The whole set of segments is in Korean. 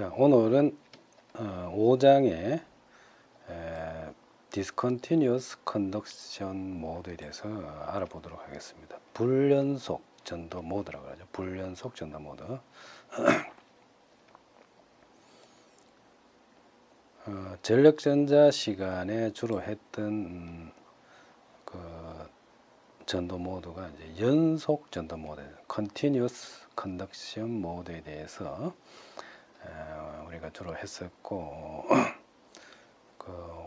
자, 오늘은 5장의 Discontinuous Conduction 모드에 대해서 알아보도록 하겠습니다. 불연속 전도 모드라고 하죠. 불연속 전도 모드. 전력전자 시간에 주로 했던 그 전도 모드가 이제 연속 전도 모드, Continuous Conduction 모드에 대해서 우리가 주로 했었고,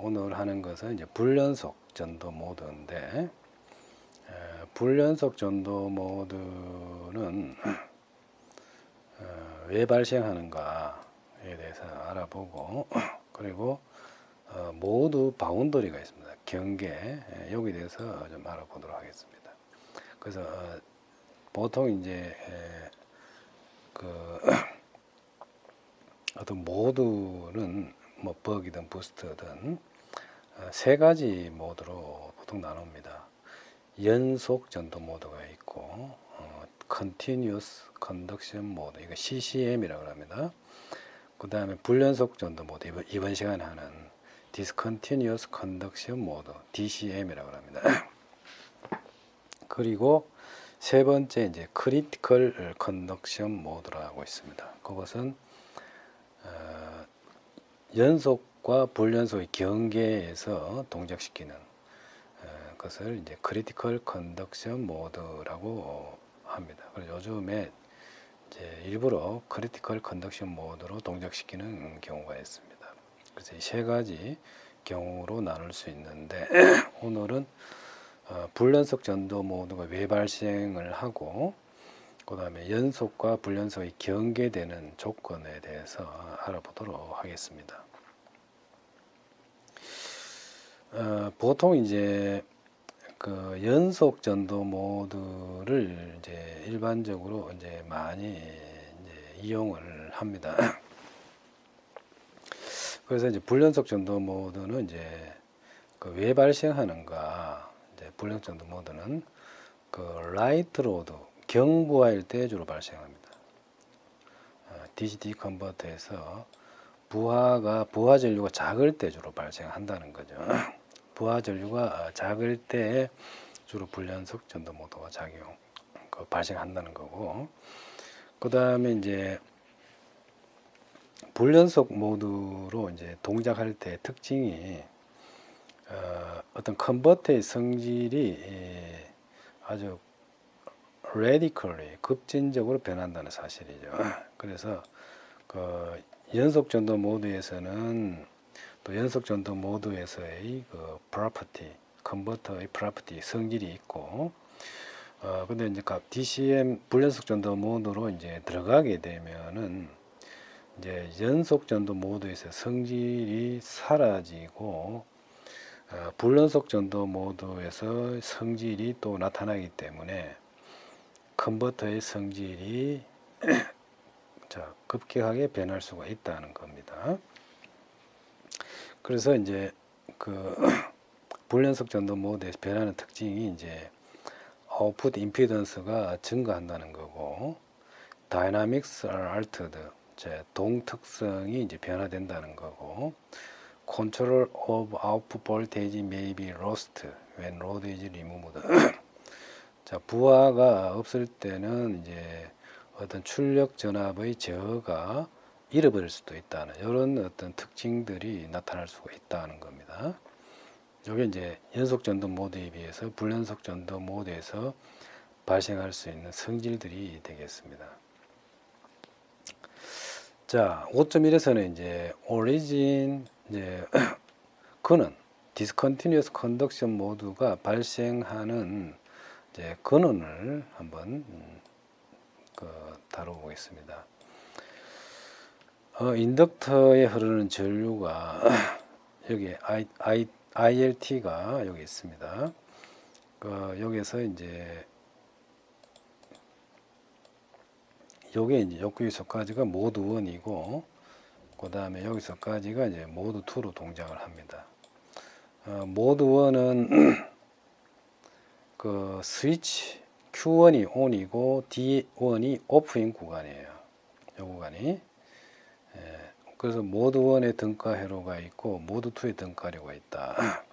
오늘 하는 것은 이제 불연속 전도 모드인데, 불연속 전도 모드는 왜 발생하는가에 대해서 알아보고, 그리고 모드 바운더리가 있습니다. 경계, 여기에 대해서 좀 알아보도록 하겠습니다. 그래서 보통 이제 어떤 모드는 뭐 버기든 부스트든 세 가지 모드로 보통 나눕니다. 연속 전도 모드가 있고, Continuous Conduction 모드, 이거 CCM이라고 합니다. 그 다음에 불연속 전도 모드, 이번 시간에 하는 Discontinuous Conduction 모드, DCM이라고 합니다. 그리고 세 번째 이제 Critical Conduction 모드라고 있습니다. 그것은 연속과 불연속의 경계에서 동작시키는 것을 이제 크리티컬 컨덕션 모드라고 합니다. 그래서 요즘에 이제 일부러 크리티컬 컨덕션 모드로 동작시키는 경우가 있습니다. 그래서 이 세 가지 경우로 나눌 수 있는데 오늘은 불연속 전도 모드가 왜 발생을 하고, 그 다음에 연속과 불연속이 경계되는 조건에 대해서 알아보도록 하겠습니다. 보통 이제 그 연속 전도 모드를 이제 일반적으로 이제 많이 이제 이용을 합니다. 그래서 이제 불연속 전도 모드는 이제 왜 발생하는가? 이제 불연속 전도 모드는 라이트 로드 경부하일 때 주로 발생합니다. DCD 컨버터에서 부하 전류가 작을 때 주로 발생한다는 거죠. 부하 전류가 작을 때 주로 불연속 전도 모드가 발생한다는 거고, 그 다음에 이제 불연속 모드로 이제 동작할 때 특징이 어떤 컨버터의 성질이 아주 radically 급진적으로 변한다는 사실이죠. 그래서 연속 전도 모드에서는 또 연속 전도 모드에서의 property, 컨버터의 property 성질이 있고, 근데 이제 DCM 불연속 전도 모드로 이제 들어가게 되면은 이제 연속 전도 모드에서 성질이 사라지고, 불연속 전도 모드에서 성질이 또 나타나기 때문에 컨버터의 성질이 급격하게 변할 수가 있다는 겁니다. 그래서 이제 불연속 전도 모드에서 변하는 특징이 이제 아웃풋 임피던스가 증가한다는 거고, 다이나믹스 are altered, 동특성이 이제 변화된다는 거고, control of output voltage may be lost when load is removed. 부하가 없을 때는 이제 어떤 출력 전압의 저하가 잃어버릴 수도 있다는 이런 어떤 특징들이 나타날 수가 있다는 겁니다. 이게 이제 연속 전도 모드에 비해서 불연속 전도 모드에서 발생할 수 있는 성질들이 되겠습니다. 자, 5.1에서는 이제 origin, 이제 근원, discontinuous conduction 모드가 발생하는 이제 근원을 한번 다뤄보겠습니다. 인덕터에 흐르는 전류가 여기 ILT가 여기 있습니다. 여기서 이제 요게 이제 여기서까지가 모드 1이고, 그 다음에 여기서까지가 이제 모드 2로 동작을 합니다. 모드 1은 스위치 Q1이 ON이고 D1이 OFF인 구간이에요. 이 구간이 그래서 모드 1의 등가 회로가 있고 모드 2의 등가 회로가 있다.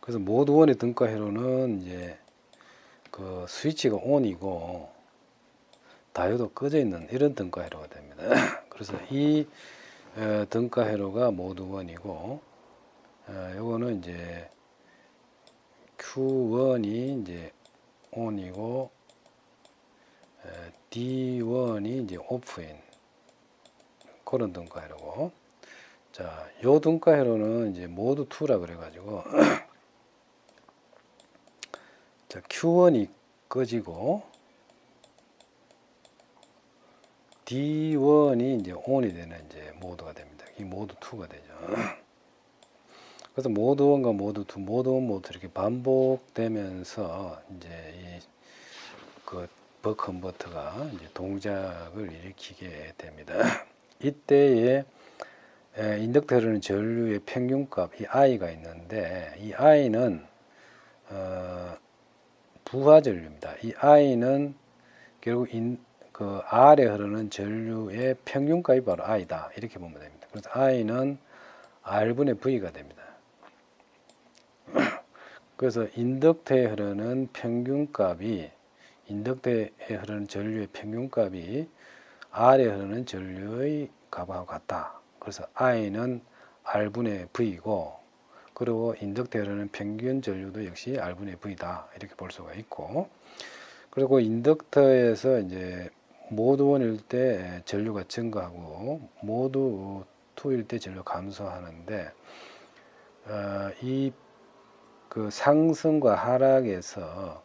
그래서 모드 1의 등가 회로는 이제 그 스위치가 ON이고 다이오드 꺼져 있는 이런 등가 회로가 됩니다. 그래서 이 등가 회로가 모드 1이고 요거는 이제 Q1이 이제 ON이고 D1이 이제 오프인 그런 등가 회로고, 자, 요 등가 회로는 이제 모드 2라 그래가지고 자, Q1이 꺼지고 D1이 이제 ON이 되는 이제 모드가 됩니다. 이 모드 2가 되죠. 그래서 모드 1과 모드 2, 모드 1, 모드 2 이렇게 반복되면서 이제 그 버컨버터가 이제 동작을 일으키게 됩니다. 이때에 인덕터는 전류의 평균값 이 I가 있는데 이 I는 부하 전류입니다. 이 I는 결국 그 R에 흐르는 전류의 평균값이 바로 I다 이렇게 보면 됩니다. 그래서 I는 R분의 V가 됩니다. 그래서 인덕터에 흐르는 평균값이 인덕터에 흐르는 전류의 평균값이 R에 흐르는 전류의 값하고 같다. 그래서 I는 R분의 V고, 그리고 인덕터에 흐르는 평균 전류도 역시 R분의 V다 이렇게 볼 수가 있고, 그리고 인덕터에서 이제 모드 1일 때 전류가 증가하고 모드 2일 때 전류가 감소하는데 이 그 상승과 하락에서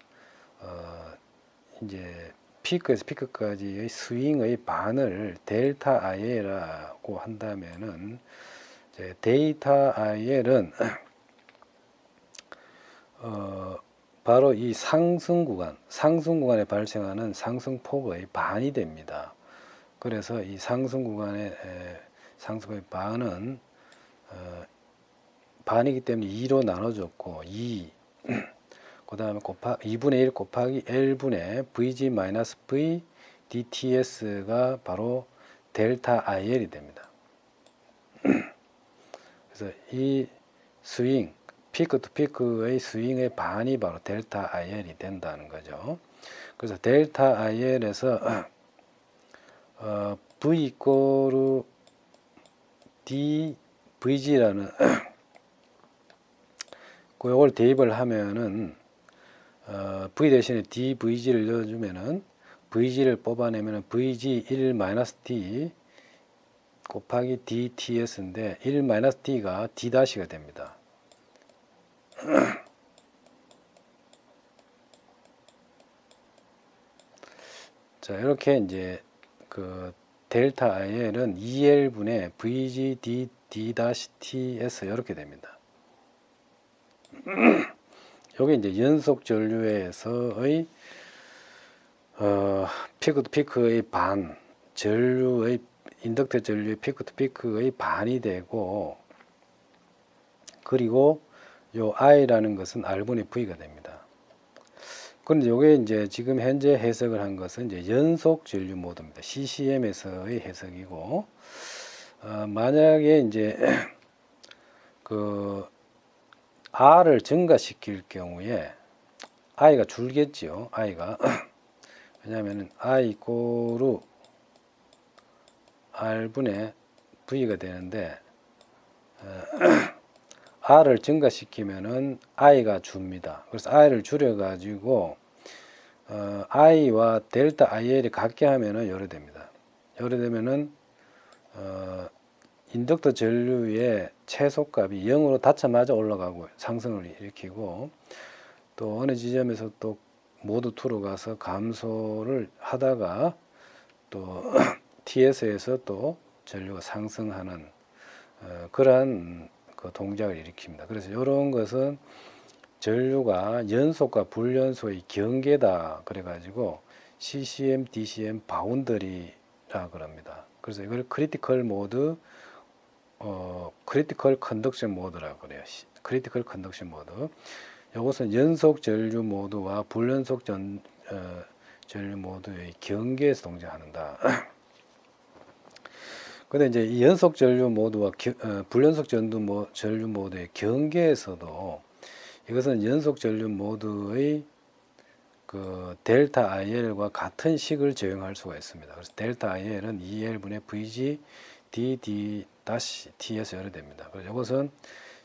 이제 피크에서 피크까지의 스윙의 반을 델타 IL이라고 한다면은 이제 데이터 IL은 바로 이 상승 구간에 발생하는 상승폭의 반이 됩니다. 그래서 이 상승 구간의 상승의 반은 반이기 때문에 2로 나눠줬고 2 그 다음에 2분의 1 곱하기 L분의 VG-V DTS가 바로 델타 IL이 됩니다. 그래서 이 스윙, 피크 투 피크의 스윙의 반이 바로 델타 IL이 된다는 거죠. 그래서 델타 IL에서 V 이꼬르 DVG라는 그걸 대입을 하면은 V 대신에 DVG를 넣어주면은 VG를 뽑아내면은 VG1-D 곱하기 DTS인데 1-D가 D-가 됩니다. 자, 이렇게 이제 그 델타 IL은 EL분의 VG D-TS 이렇게 됩니다. 여기 이제 연속 전류에서의 피크 투 피크의 반, 전류의 인덕터 전류의 피크 투 피크의 반이 되고, 그리고 요 I라는 것은 R분의 V가 됩니다. 그런데 요게 이제 지금 현재 해석을 한 것은 이제 연속 전류 모드입니다. CCM에서의 해석이고, 만약에 이제 그 R을 증가시킬 경우에 I가 줄겠지요. I가 왜냐하면 I 이꼬르 R분의 V가 되는데 R을 증가시키면은 I가 줍니다. 그래서 I를 줄여가지고 I와 델타 IL이 같게 하면은 요래됩니다. 요래되면은 인덕터 전류의 최소값이 0으로 닿자마자 올라가고 상승을 일으키고, 또 어느 지점에서 또 모드 2로 가서 감소를 하다가 또 TS에서 또 전류가 상승하는 그러한 그 동작을 일으킵니다. 그래서 이런 것은 전류가 연속과 불연속의 경계다 그래가지고 CCM, DCM 바운더리라 그럽니다. 그래서 이걸 크리티컬 모드, 크리티컬 컨덕션 모드라고 그래요. 크리티컬 컨덕션 모드. 이것은 연속 전류 모드와 불연속 전류 모드의 경계에서 동작한다. 근데 이제 이 연속 전류 모드와 불연속 전류 모드의 경계에서도 이것은 연속 전류 모드의 그 델타 IL과 같은 식을 적용할 수가 있습니다. 그래서 델타 IL은 2L분의 VG DD-T에서 열어됩니다. 그래서 이것은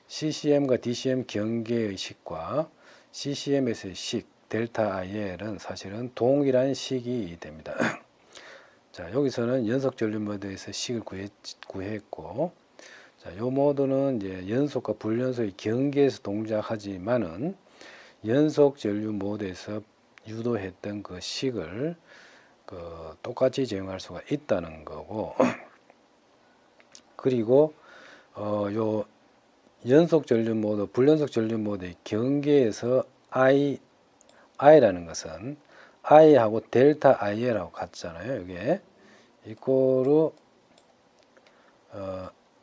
CCM과 DCM 경계의 식과 CCM에서의 식 델타 IL은 사실은 동일한 식이 됩니다. 자, 여기서는 연속 전류 모드에서 식을 구했고, 자, 요 모드는 이제 연속과 불연속의 경계에서 동작하지만은 연속 전류 모드에서 유도했던 그 식을 똑같이 적용할 수가 있다는 거고, 그리고 요 연속 전류 모드, 불연속 전류 모드의 경계에서 I라는 것은 I하고 델타 IL하고 같잖아요. 이게 이꼬르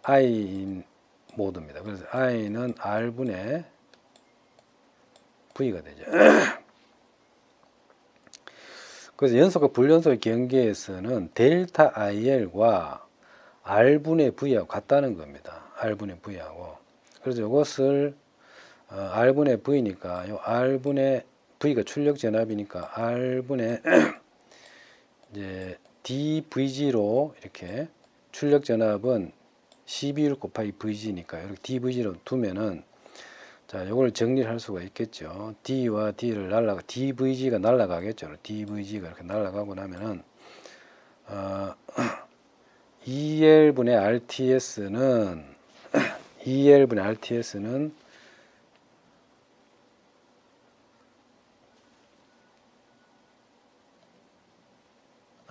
I 모드입니다. 그래서 I는 R분의 V가 되죠. 그래서 연속과 불연속의 경계에서는 델타 IL과 R분의 V하고 같다는 겁니다. R분의 V하고. 그래서 이것을 R분의 V니까 요 R분의 V가 출력 전압이니까 R분의 이제 dVg로 이렇게 출력 전압은 12율 곱하기 VG니까 이렇게 dVg로 두면은 자, 요걸 정리를 할 수가 있겠죠. D와 D를 dVg가 날아가겠죠. dVg가 이렇게 날아가고 나면은 2L분의 RTS는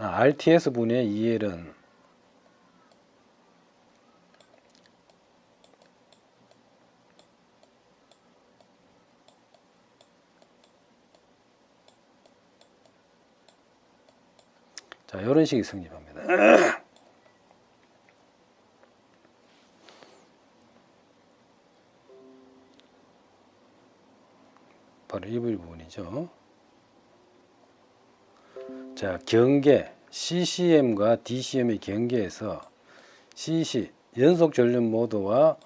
RTS분의 2L은 자, 이런 식이 성립합니다. 바로 이 부분이죠. 자, 경계 CCM과 DCM의 경계에서 CC 연속 전류 모드와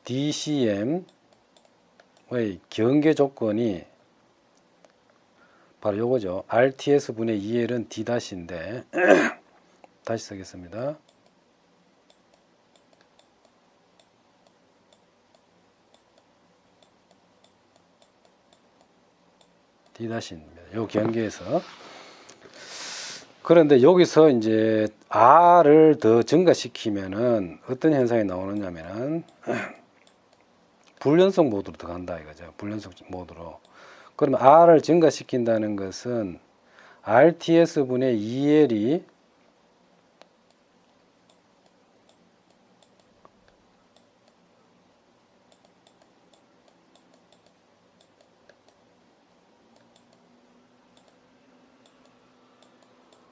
DCM의 경계 조건이 바로 요거죠. RTS분의 2L은 D-인데 다시 쓰겠습니다. D-입니다. 요 경계에서. 그런데 여기서 이제 R을 더 증가시키면은 어떤 현상이 나오느냐면은 불연속 모드로 들어간다 이거죠. 불연속 모드로. 그러면 R을 증가시킨다는 것은 RTS분의 2L이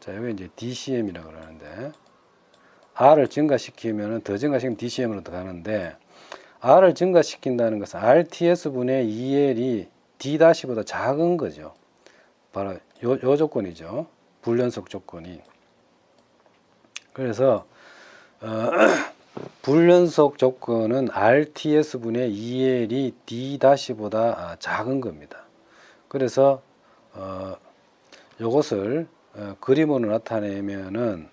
자, 여기 이제 DCM이라고 그러는데 R을 증가시키면은 더 증가시키면 DCM으로 들어가는데 R을 증가시킨다는 것은 RTS분의 2L이 D-보다 작은 거죠. 바로 요 조건이죠. 불연속 조건이. 그래서 불연속 조건은 RTS분의 2L이 D-보다 작은 겁니다. 그래서 요것을 그림으로 나타내면은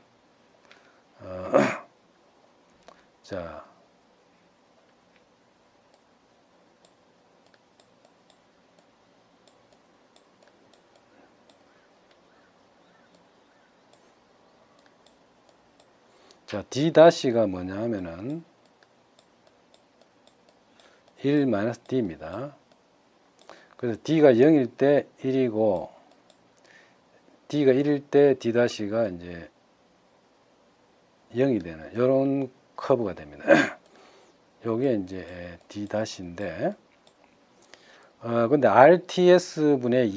자, D-가 뭐냐 하면은 1-D입니다. 그래서 D가 0일 때 1이고 D가 1일 때 D-가 이제 0이 되는 이런 커브가 됩니다. 요게 이제 D-인데 근데 RTS분의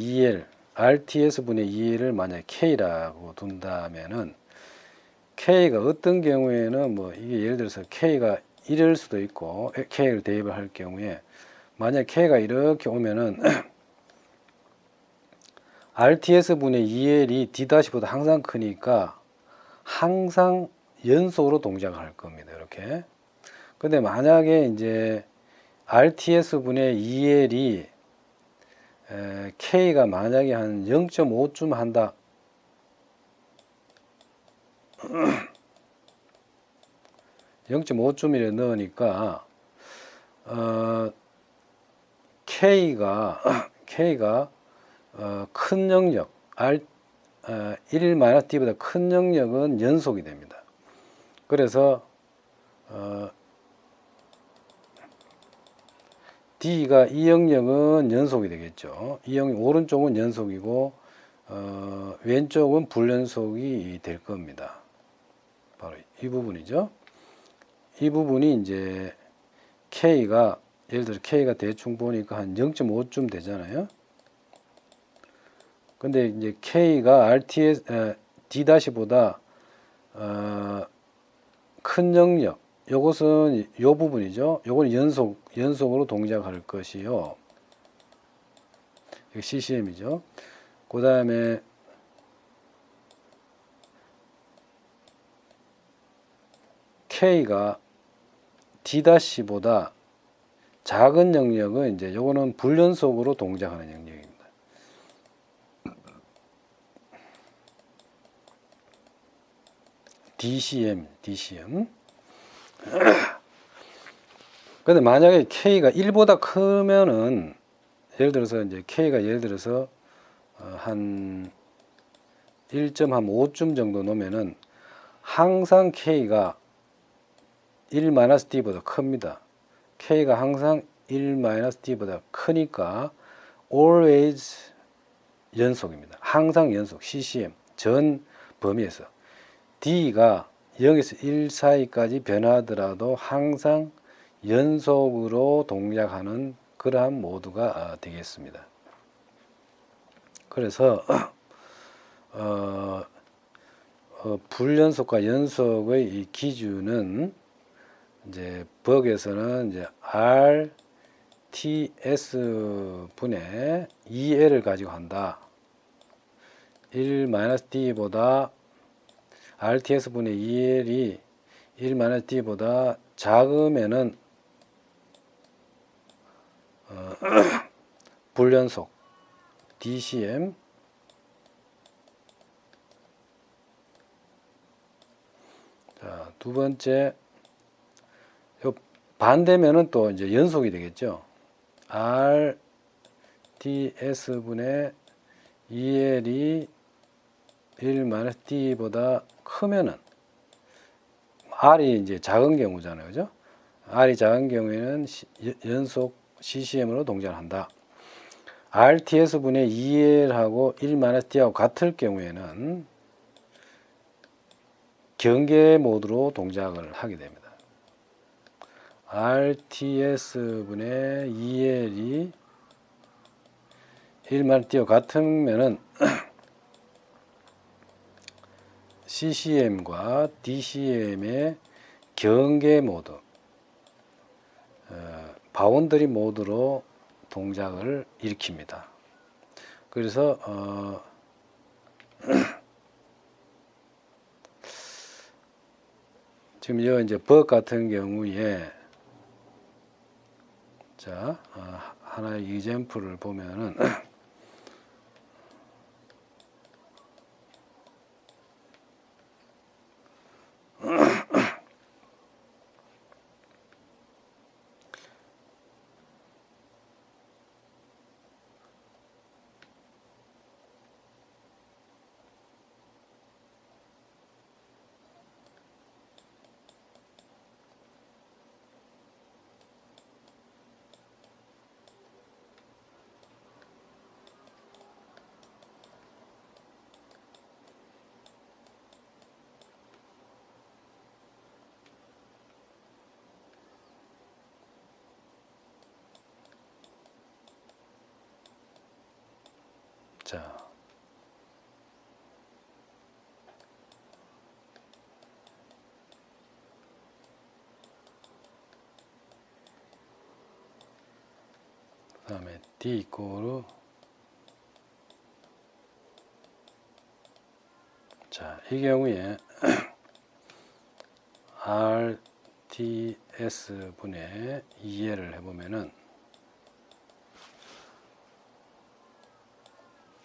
2L을 만약에 K라고 둔다면은 K가 어떤 경우에는 뭐 이게 예를 들어서 K가 1일 수도 있고 K를 대입을 할 경우에 만약 K가 이렇게 오면은 RTS분의 2L이 D-보다 항상 크니까 항상 연속으로 동작을 할 겁니다. 이렇게. 근데 만약에 이제 RTS 분의 EL이 K가 만약에 한 0.5쯤 한다. 0.5쯤이래 넣으니까 K가 큰 영역 R 1-D보다 큰 영역은 연속이 됩니다. 그래서 D가 이 영역은 연속이 되겠죠. 이 영역 오른쪽은 연속이고 왼쪽은 불연속이 될 겁니다. 바로 이 부분이죠. 이 부분이 이제 K가 예를 들어 K가 대충 보니까 한 0.5쯤 되잖아요. 근데 이제 K가 D-보다 큰 영역, 요것은 요 부분이죠. 요건 연속으로 동작할 것이요. 이거 CCM이죠. 그 다음에 K가 D-보다 작은 영역은 이제 요거는 불연속으로 동작하는 영역입니다. DCM. 근데 만약에 K가 1보다 크면은 예를 들어서 이제 K가 예를 들어서 한 1.5쯤 정도 놓으면은 항상 K가 1-D보다 큽니다. K가 항상 1-D보다 크니까 always 연속입니다. 항상 연속. CCM 전 범위에서 D가 0에서 1 사이까지 변하더라도 항상 연속으로 동작하는 그러한 모드가 되겠습니다. 그래서 불연속과 연속의 이 기준은 이제 버그에서는 이제 RTS 분의 2L을 가지고 한다. 1-D보다 RTS 분의 2L이 1-D보다 작으면은 불연속 DCM 자, 두 번째 요 반대면은 또 이제 연속이 되겠죠. RTS 분의 2L이 1-D보다 크면은 R이 이제 작은 경우잖아요. 그죠? R이 작은 경우에는 연속 CCM으로 동작을 한다. RTS 분의 2L하고 1-D하고 같을 경우에는 경계 모드로 동작을 하게 됩니다. RTS 분의 2L이 1-D와 같으면은 CCM과 DCM의 경계 모드, 바운더리 모드로 동작을 일으킵니다. 그래서 지금 이제 버그 같은 경우에 자 하나의 이젠플을 보면은 자 그다음에 D 이꼬르 자, 이 경우에 RTS 분의 2L을 해보면은,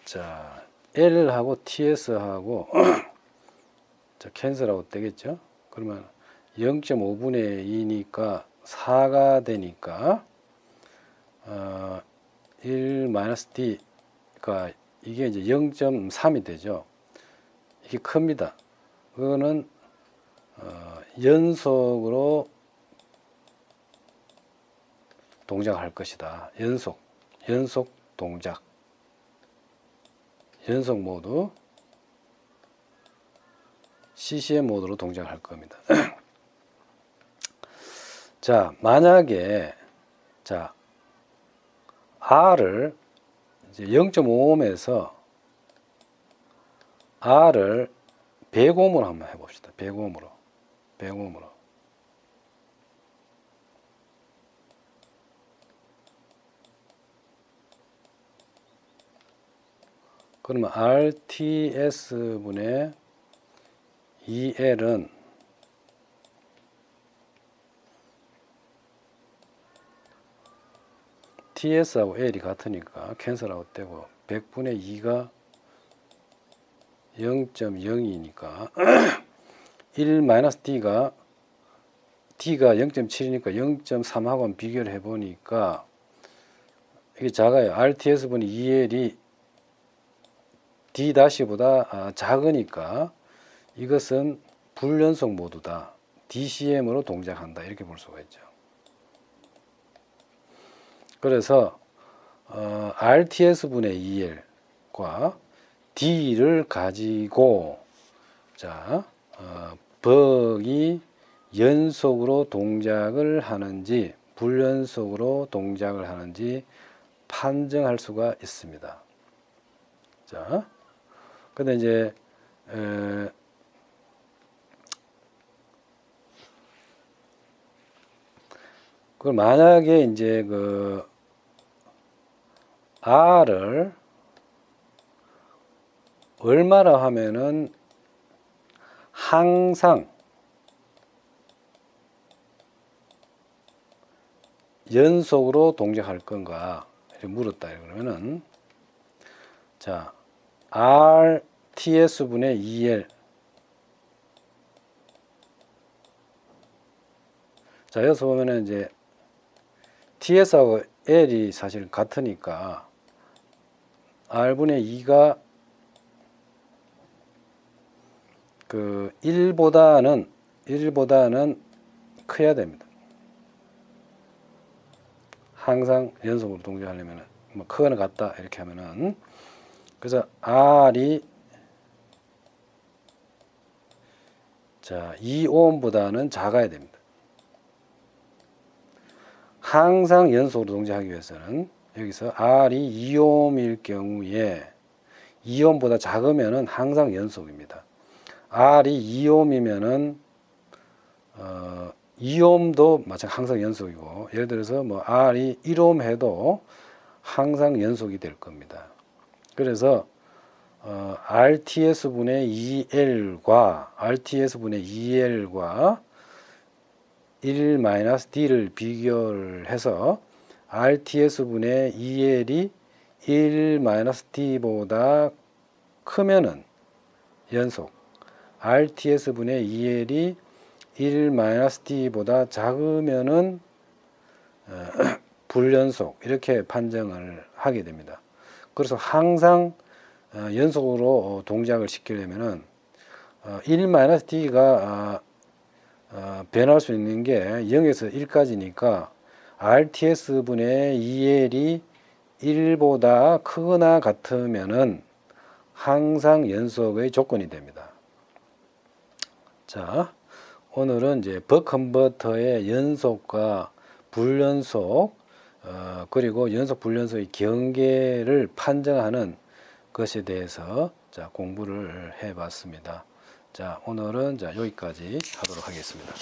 자, L하고 TS하고 자, 캔슬아웃 되겠죠? 그러면 0.5분의 2니까 4가 되니까 1-D가 이게 이제 0.3이 되죠. 이게 큽니다. 그거는 연속으로 동작할 것이다. 연속 동작, 연속 모드, CCM 모드로 동작할 겁니다. 자, 만약에 자 R을 이제 0.5옴에서 R을 100옴으로 한번 해봅시다. 100옴으로. 그러면 RTS 분의 2L은 TS하고 L이 같으니까 캔슬아웃 되고 100분의 2가 0.02니까 1-D가 D가 0.7이니까 0.3하고 비교를 해보니까 이게 작아요. RTS분의 2L이 D-보다 작으니까 이것은 불연속 모드다. DCM으로 동작한다. 이렇게 볼 수가 있죠. 그래서 RTS분의 2L과 D를 가지고 자 벅이 연속으로 동작을 하는지 불연속으로 동작을 하는지 판정할 수가 있습니다. 자, 근데 이제 그 만약에 이제 그 R을 얼마나 하면은 항상 연속으로 동작할 건가 이렇게 물었다. 그러면은 자 RTS분의 2L 자 여기서 보면은 이제 TS하고 L이 사실 같으니까 R분의 2가 그 1보다는 커야 됩니다. 항상 연속으로 동작하려면 뭐 크거나 같다 이렇게 하면은 그래서 R이 자 2옴보다는 작아야 됩니다. 항상 연속으로 동작하기 위해서는 여기서 R이 2옴일 경우에 2옴보다 작으면은 항상 연속입니다. R이 2옴이면은 2옴도 마찬가지 항상 연속이고 예를 들어서 뭐 R이 1옴 해도 항상 연속이 될 겁니다. 그래서 RTS분의 2L과 1-D를 비교를 해서 RTS분의 2L이 1-D보다 크면은 연속, RTS분의 2L이 1-D보다 작으면은 불연속 이렇게 판정을 하게 됩니다. 그래서 항상 연속으로 동작을 시키려면은 1-D가 변할 수 있는 게 0에서 1까지니까 RTS분의 2L이 1보다 크거나 같으면은 항상 연속의 조건이 됩니다. 자, 오늘은 이제 벅 컨버터의 연속과 불연속 그리고 연속 불연속의 경계를 판정하는 것에 대해서 자 공부를 해봤습니다. 자 오늘은 자 여기까지 하도록 하겠습니다.